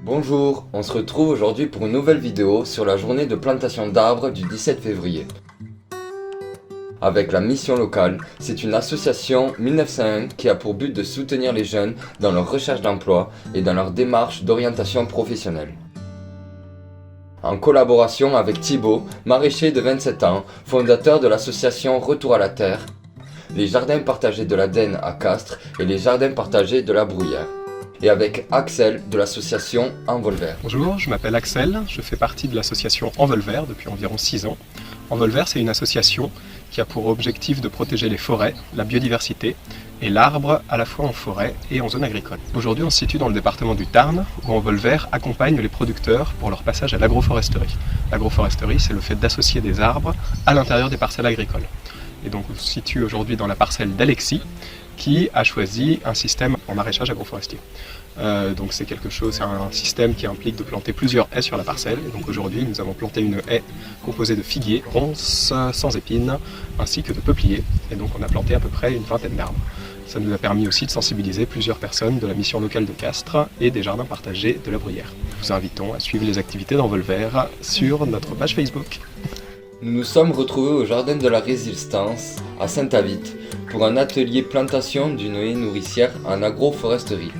Bonjour, on se retrouve aujourd'hui pour une nouvelle vidéo sur la journée de plantation d'arbres du 17 février. Avec la Mission Locale, c'est une association 1901 qui a pour but de soutenir les jeunes dans leur recherche d'emploi et dans leur démarche d'orientation professionnelle. En collaboration avec Thibaut, maraîcher de 27 ans, fondateur de l'association Retour à la Terre, les jardins partagés de la Denne à Castres et les jardins partagés de la Bruyère. Et avec Axel de l'association Envolvert. Bonjour, je m'appelle Axel, je fais partie de l'association Envolvert depuis environ 6 ans. Envolvert, c'est une association qui a pour objectif de protéger les forêts, la biodiversité et l'arbre à la fois en forêt et en zone agricole. Aujourd'hui, on se situe dans le département du Tarn où Envolvert accompagne les producteurs pour leur passage à l'agroforesterie. L'agroforesterie, c'est le fait d'associer des arbres à l'intérieur des parcelles agricoles. Et donc on se situe aujourd'hui dans la parcelle d'Alexis qui a choisi un système en maraîchage agroforestier. Donc c'est un système qui implique de planter plusieurs haies sur la parcelle. Et donc aujourd'hui nous avons planté une haie composée de figuiers, ronces, sans épines, ainsi que de peupliers. Et donc on a planté à peu près une vingtaine d'arbres. Ça nous a permis aussi de sensibiliser plusieurs personnes de la mission locale de Castres et des jardins partagés de la Bruyère. Nous vous invitons à suivre les activités d'Envolvert sur notre page Facebook. Nous nous sommes retrouvés au Jardin de la Résistance, à Saint-Avit, pour un atelier plantation d'une haie nourricière en agroforesterie.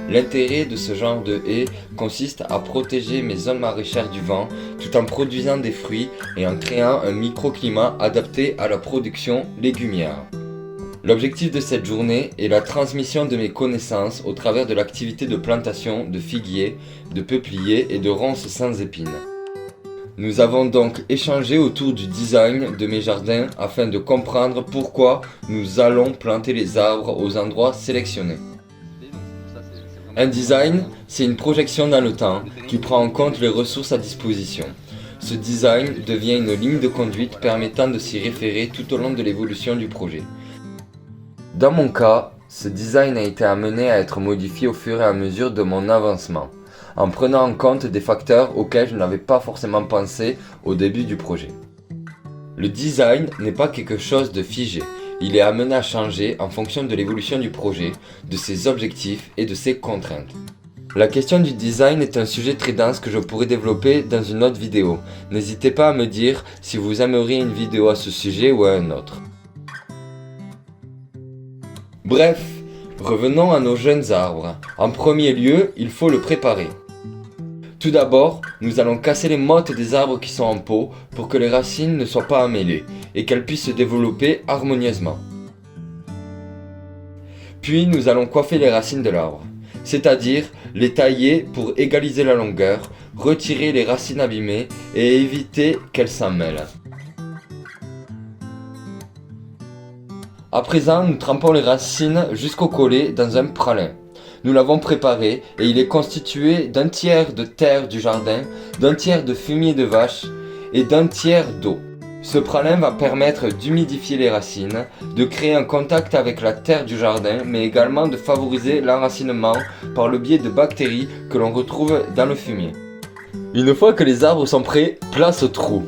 L'intérêt de ce genre de haie consiste à protéger mes zones maraîchères du vent, tout en produisant des fruits et en créant un microclimat adapté à la production légumière. L'objectif de cette journée est la transmission de mes connaissances au travers de l'activité de plantation de figuiers, de peupliers et de ronces sans épines. Nous avons donc échangé autour du design de mes jardins afin de comprendre pourquoi nous allons planter les arbres aux endroits sélectionnés. Un design, c'est une projection dans le temps qui prend en compte les ressources à disposition. Ce design devient une ligne de conduite permettant de s'y référer tout au long de l'évolution du projet. Dans mon cas, ce design a été amené à être modifié au fur et à mesure de mon avancement, en prenant en compte des facteurs auxquels je n'avais pas forcément pensé au début du projet. Le design n'est pas quelque chose de figé, il est amené à changer en fonction de l'évolution du projet, de ses objectifs et de ses contraintes. La question du design est un sujet très dense que je pourrais développer dans une autre vidéo. N'hésitez pas à me dire si vous aimeriez une vidéo à ce sujet ou à un autre. Bref, revenons à nos jeunes arbres. En premier lieu, il faut le préparer. Tout d'abord, nous allons casser les mottes des arbres qui sont en pot pour que les racines ne soient pas emmêlées et qu'elles puissent se développer harmonieusement. Puis nous allons coiffer les racines de l'arbre, c'est-à-dire les tailler pour égaliser la longueur, retirer les racines abîmées et éviter qu'elles s'en mêlent. À présent, nous trempons les racines jusqu'au collet dans un pralin. Nous l'avons préparé et il est constitué d'un tiers de terre du jardin, d'un tiers de fumier de vache et d'un tiers d'eau. Ce pralin va permettre d'humidifier les racines, de créer un contact avec la terre du jardin, mais également de favoriser l'enracinement par le biais de bactéries que l'on retrouve dans le fumier. Une fois que les arbres sont prêts, place au trou.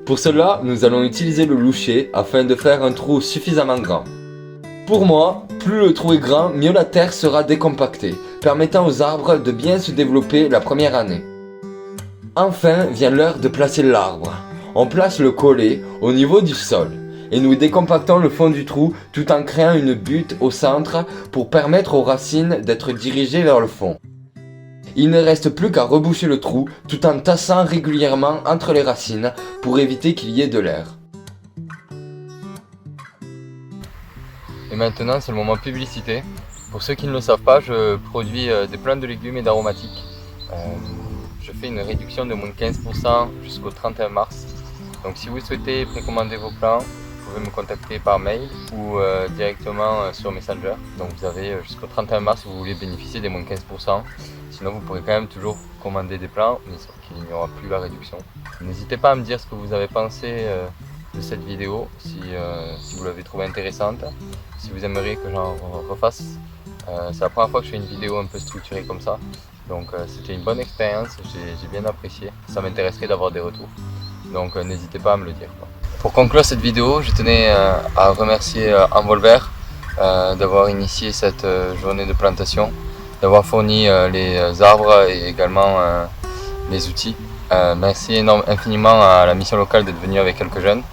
Pour cela, nous allons utiliser le loucher afin de faire un trou suffisamment grand. Pour moi, plus le trou est grand, mieux la terre sera décompactée, permettant aux arbres de bien se développer la première année. Enfin vient l'heure de placer l'arbre. On place le collet au niveau du sol et nous décompactons le fond du trou tout en créant une butte au centre pour permettre aux racines d'être dirigées vers le fond. Il ne reste plus qu'à reboucher le trou tout en tassant régulièrement entre les racines pour éviter qu'il y ait de l'air. Et maintenant c'est le moment publicité. Pour ceux qui ne le savent pas, je produis des plantes de légumes et d'aromatiques. Je fais une réduction de moins de 15% jusqu'au 31 mars. Donc si vous souhaitez précommander vos plants, vous pouvez me contacter par mail ou directement sur Messenger. Donc vous avez jusqu'au 31 mars si vous voulez bénéficier des moins de 15%. Sinon vous pourrez quand même toujours commander des plants, mais sauf qu'il n'y aura plus la réduction. N'hésitez pas à me dire ce que vous avez pensé de cette vidéo, si vous l'avez trouvée intéressante, si vous aimeriez que j'en refasse. C'est la première fois que je fais une vidéo un peu structurée comme ça, donc c'était une bonne expérience, j'ai bien apprécié. Ça m'intéresserait d'avoir des retours, donc n'hésitez pas à me le dire. Pour conclure cette vidéo, je tenais à remercier Envolvert d'avoir initié cette journée de plantation d'avoir fourni les arbres et également les outils. Merci infiniment à la mission locale d'être venue avec quelques jeunes,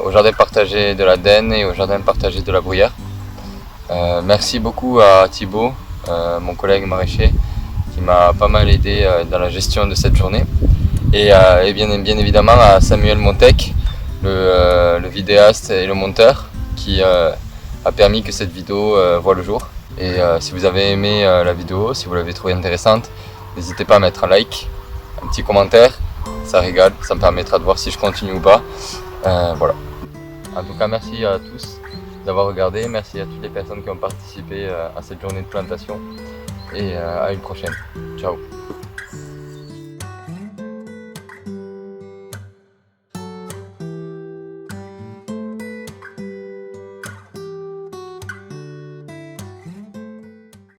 au jardin partagé de la Denne et au jardin partagé de la Bruyère. Merci beaucoup à Thibaut, mon collègue maraîcher, qui m'a pas mal aidé dans la gestion de cette journée. Et bien évidemment à Samuel Montec, le vidéaste et le monteur, qui a permis que cette vidéo voit le jour. Et si vous avez aimé la vidéo, si vous l'avez trouvée intéressante, n'hésitez pas à mettre un like, un petit commentaire, ça régale, ça me permettra de voir si je continue ou pas. Voilà. En tout cas, merci à tous d'avoir regardé, merci à toutes les personnes qui ont participé à cette journée de plantation et à une prochaine. Ciao.